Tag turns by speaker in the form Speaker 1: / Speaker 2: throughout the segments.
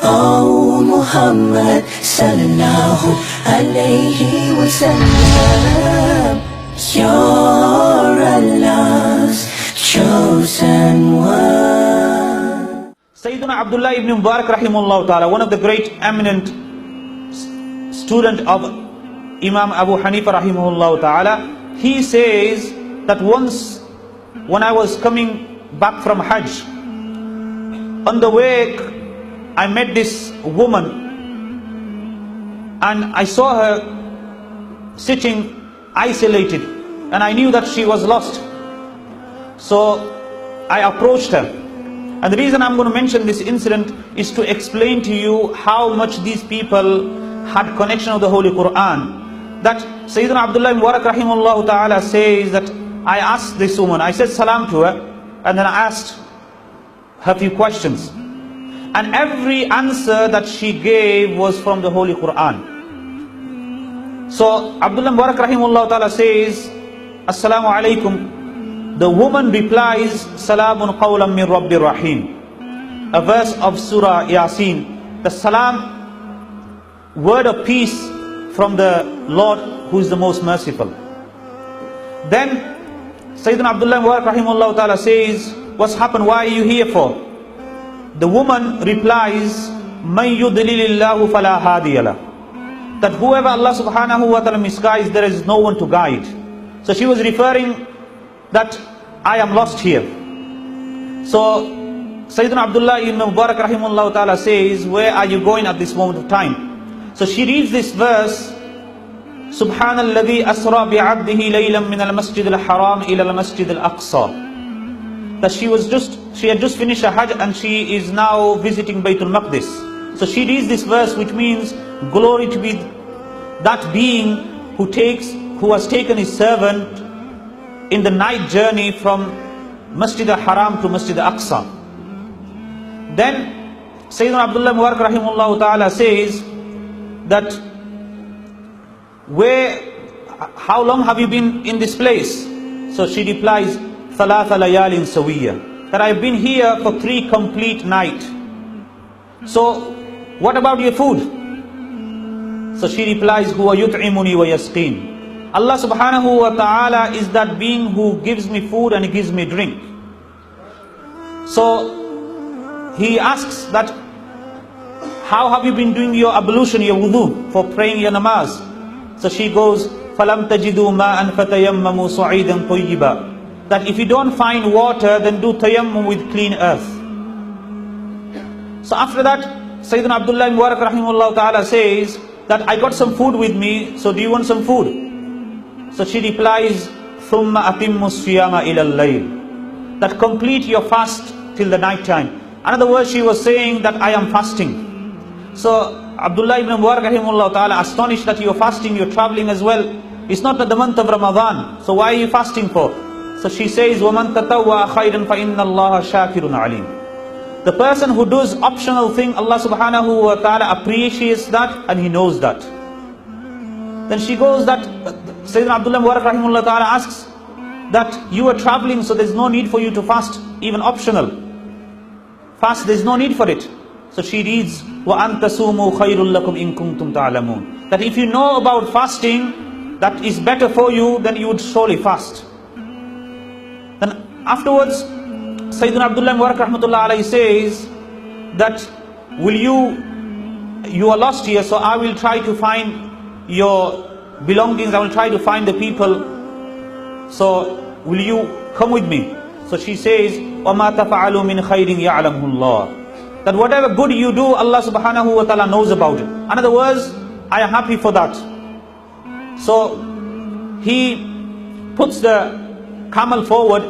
Speaker 1: O Muhammad sallallahu alayhi wa sallam, you're Allah's chosen one.
Speaker 2: Sayyidina Abdullah ibn Mubarak rahimahullah ta'ala, one of the great eminent student of Imam Abu Hanifa rahimahullah ta'ala, he says that once when I was coming back from Hajj, on the way I met this woman and I saw her sitting isolated and I knew that she was lost. So I approached her. And the reason I'm going to mention this incident is to explain to you how much these people had connection with the Holy Quran. That Sayyidina Abdullah Mubarak rahimahullah ta'ala says that I asked this woman, I said salam to her, and then I asked her few questions. And every answer that she gave was from the Holy Quran. So Abdullah Mubarak rahimahullah ta'ala says, Assalamu alaikum. The woman replies, Salamun qawlan min Rabbir Rahim. A verse of Surah Yasin. The salam, word of peace from the Lord who is the most merciful. Then Sayyidina Abdullah Mubarak rahimahullah ta'ala says, what's happened? Why are you here for? The woman replies, Man yudlilillahu fala hadiyala. That whoever Allah subhanahu wa ta'ala misguides, there is no one to guide. So she was referring that I am lost here. So Sayyidina Abdullah ibn Mubarak rahimahullah ta'ala says, where are you going at this moment of time? So she reads this verse, Subhanalladhi asra bi'abdihi laylan min al-masjid al-haram ila al-masjid al-aqsa. That she had just finished her Hajj and she is now visiting Baytul Maqdis. So she reads this verse, which means glory to be that being who has taken his servant in the night journey from Masjid al-Haram to Masjid al-Aqsa. Then Sayyidina Abdullah Mubarak rahimahullah ta'ala says that how long have you been in this place? So she replies, Thalatha layalin sawiyya. That I've been here for 3 complete nights. So what about your food? So she replies, Huwa yut'imuni wa yasqin. Allah subhanahu wa ta'ala is that being who gives me food and he gives me drink. So he asks that, how have you been doing your ablution, your wudu, for praying your namaz? So she goes, Falam tajidu ma'an fatayammamu su'idan tayyiba. That if you don't find water, then do tayammum with clean earth. So after that, Sayyidina Abdullah Mubarak rahimahullah ta'ala says that I got some food with me, so do you want some food? So she replies, Thumma atimmu siyama ila al-layl. That complete your fast till the night time. Another word, she was saying that I am fasting. So Abdullah ibn Mubarak rahimahullah ta'ala astonished that you're fasting, you're traveling as well. It's not the month of Ramadan, so why are you fasting for? So she says, وَمَنْ تَتَوَّى خَيْرًا فَإِنَّ اللَّهَ شَاكِرٌ عَلِيمٌ. The person who does optional thing, Allah subhanahu wa ta'ala appreciates that and he knows that. Then she goes that, Sayyidina Abdullah Mubarak rahimahullah ta'ala asks that you are traveling, so there's no need for you to fast, even optional. Fast, there's no need for it. So she reads, وَأَن تَصُومُوا خَيْرٌ لَكُمْ إِن كُنتُمْ تَعْلَمُونَ. That if you know about fasting, that is better for you, then you would surely fast. Then afterwards, Sayyidina Abdullah Mubarak rahmatullah alayhi says that you are lost here, so I will try to find your belongings, I will try to find the people, so will you come with me? So she says, وَمَا تَفَعَلُوا مِنْ خَيْرٍ يَعْلَمْهُ اللَّهُ. That whatever good you do, Allah subhanahu wa ta'ala knows about it. In other words, I am happy for that. So he puts the camel forward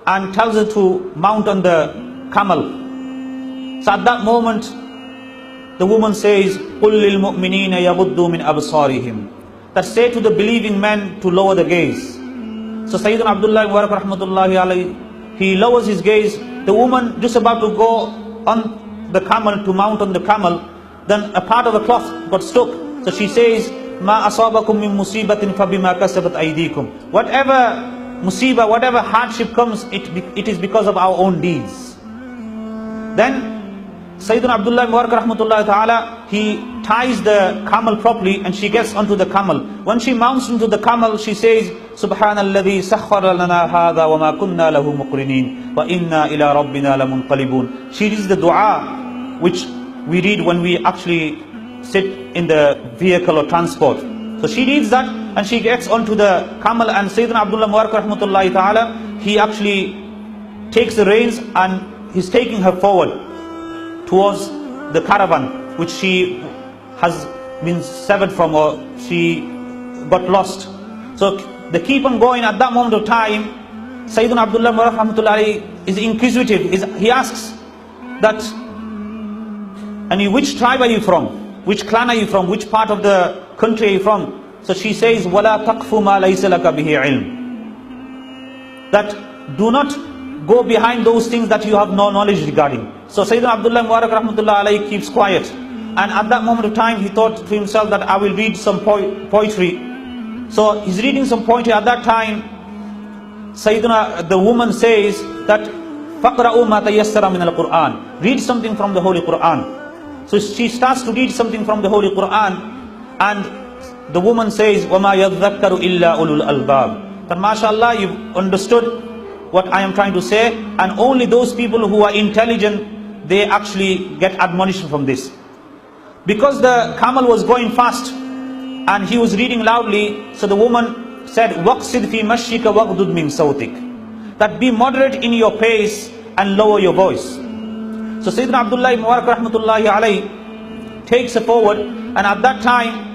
Speaker 2: and tells her to mount on the camel. So at that moment, the woman says, قُلْ لِلْمُؤْمِنِينَ يَغُضُّوا مِنْ أَبْصَارِهِمْ. That say to the believing men to lower the gaze. So Sayyidina Abdullah Mubarak rahmatullahi alayhi, he lowers his gaze. The woman just about to go on the camel, to mount on the camel, then a part of the cloth got stuck. So she says, مَا أَصَابَكُم مِّن مُّصِيبَةٍ فَبِمَا كَسَبَتْ أَيْدِيكُمْ. Whatever musibah, whatever hardship comes, it is because of our own deeds. Then Sayyidina Abdullah Mubarak rahmatullah ta'ala, he ties the camel properly and she gets onto the camel. When she mounts into the camel, she says, Subhanalladhi sakhkhara lana hadha wa ma kunna lahu muqrinin wa inna ila rabbina lamunqalibun. She reads the dua which we read when we actually sit in the vehicle or transport. So she reads that and she gets onto the camel, and Sayyidina Abdullah Mubarak rahmatullahi ta'ala, he actually takes the reins and he's taking her forward towards the caravan which she has been severed from, or she got lost. So they keep on going. At that moment of time, Sayyidina Abdullah Mubarak rahmatullahi is inquisitive. He asks that, and which tribe are you from? Which clan are you from? Which part of the country are you from? So she says, وَلَا تَقْفُ مَا لَيْسَ لَكَ بِهِ عِلْمٍ. That do not go behind those things that you have no knowledge regarding. So Sayyidina Abdullah Mubarak rahmatullah alayhi keeps quiet. And at that moment of time, he thought to himself that I will read some poetry. So he's reading some poetry. At that time, the woman says that, فَقْرَأُوا مَا تَيَسَّرَ مِنَ الْقُرْآنِ. Read something from the Holy Quran. So she starts to read something from the Holy Quran, and the woman says, وَمَا يَذَّكَّرُ إِلَّا أُولُو الْأَلْبَابِ. That mashallah, you've understood what I am trying to say, and only those people who are intelligent, they actually get admonition from this. Because the camel was going fast and he was reading loudly, so the woman said, وَقْصِدْ فِي مَشِّكَ وَغْدُدْ مِنْ صَوْتِكَ. That be moderate in your pace and lower your voice. So Sayyidina Abdullah Mubarak rahmatullahi alayhi takes her forward, and at that time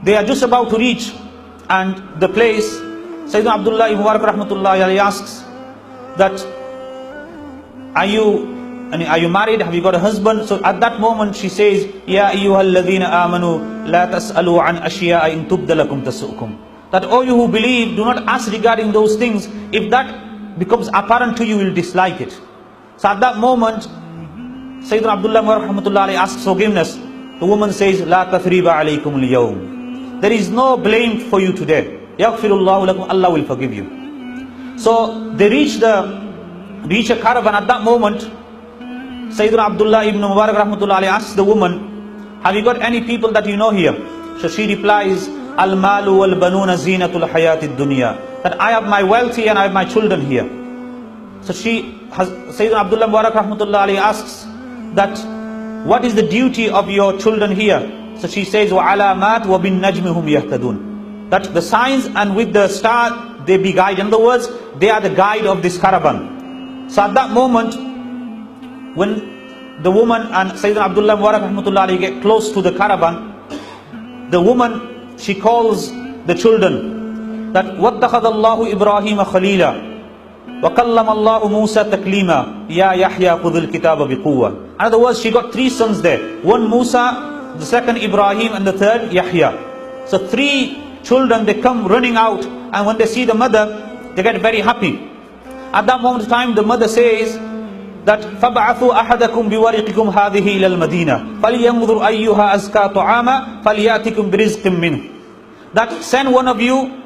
Speaker 2: they are just about to reach and the place. Sayyidina Abdullah Mubarak rahmatullahi alayhi asks that, are you married? Have you got a husband? So at that moment she says, Ya ayyuhalladhina amanu la tas'alu an ashiya'a in tubda lakum tasu'kum. That, all you who believe, do not ask regarding those things. If that becomes apparent to you, you will dislike it. So at that moment, Sayyidina Abdullah Mubarak rahmatullahi alayhi asks forgiveness. The woman says, La tathriba alaykum al-yawm. There is no blame for you today. Yaghfirullahu lakum. Allah will forgive you. So they reach a caravan. At that moment, Sayyidina Abdullah ibn Mubarak rahmatullahi alayhi asks the woman, have you got any people that you know here? So she replies, Al-malu wal-banuna zinatul hayatid dunya. That I have my wealth here and I have my children here. So Sayyidina Abdullah Mubarak rahmatullahi alayhi asks that, what is the duty of your children here? So she says, وَعَلَامَاتْ وَبِالنَّجْمِ هُمْ يَهْتَدُونَ. That the signs and with the star they be guide. In other words, they are the guide of this caravan. So at that moment, when the woman and Sayyidina Abdullah Mubarak rahmatullahi alayhi get close to the caravan, the woman, she calls the children that, وَاتَّخَذَ اللَّهُ إِبْرَاهِيمَ خَلِيلًا وَكَلَّمَ اللَّهُ مُوسَى تَكْلِيمًا يَا يَحْيَا خُذِ الْكِتَابَ بِقُوَّةٍ. In other words, she got three sons there. One Musa, the second Ibrahim, and the third Yahya. So three children, they come running out, and when they see the mother, they get very happy. At that moment of time, the mother says that, فَبَعَثُوا أَحَدَكُمْ بِوَرِقِكُمْ هَذِهِ إِلَى الْمَدِينَةِ فَلْيَنْظُرْ أَيُّهَا أَزْكَى طَعَامًا فَلْيَأْتِكُمْ بِرِزْقٍ مِّنْهُ. That send one of you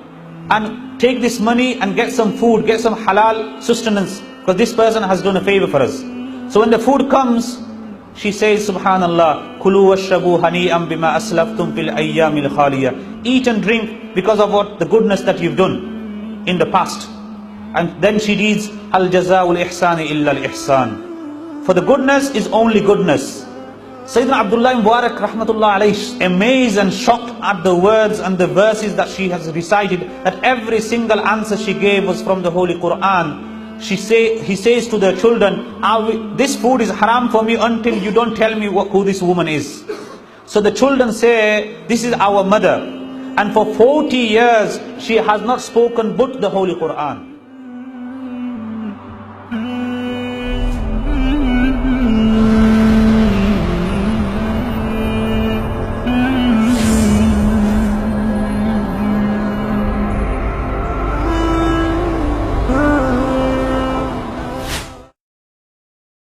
Speaker 2: and take this money and get some food, get some halal sustenance, because this person has done a favor for us. So when the food comes, she says, Subhanallah, Kulu washrabu hani'am bima aslaftum fil ayyamil khaliya. Eat and drink because of what the goodness that you've done in the past. And then she reads, Al jazaa'ul ihsani illa al ihsan. For the goodness is only goodness. Sayyidina Abdullah Mubarak rahmatullah alayhi, amazed and shocked at the words and the verses that she has recited, that every single answer she gave was from the Holy Quran. He says to the children, this food is haram for me until you don't tell me who this woman is. So the children say, this is our mother. And for 40 years, she has not spoken but the Holy Quran.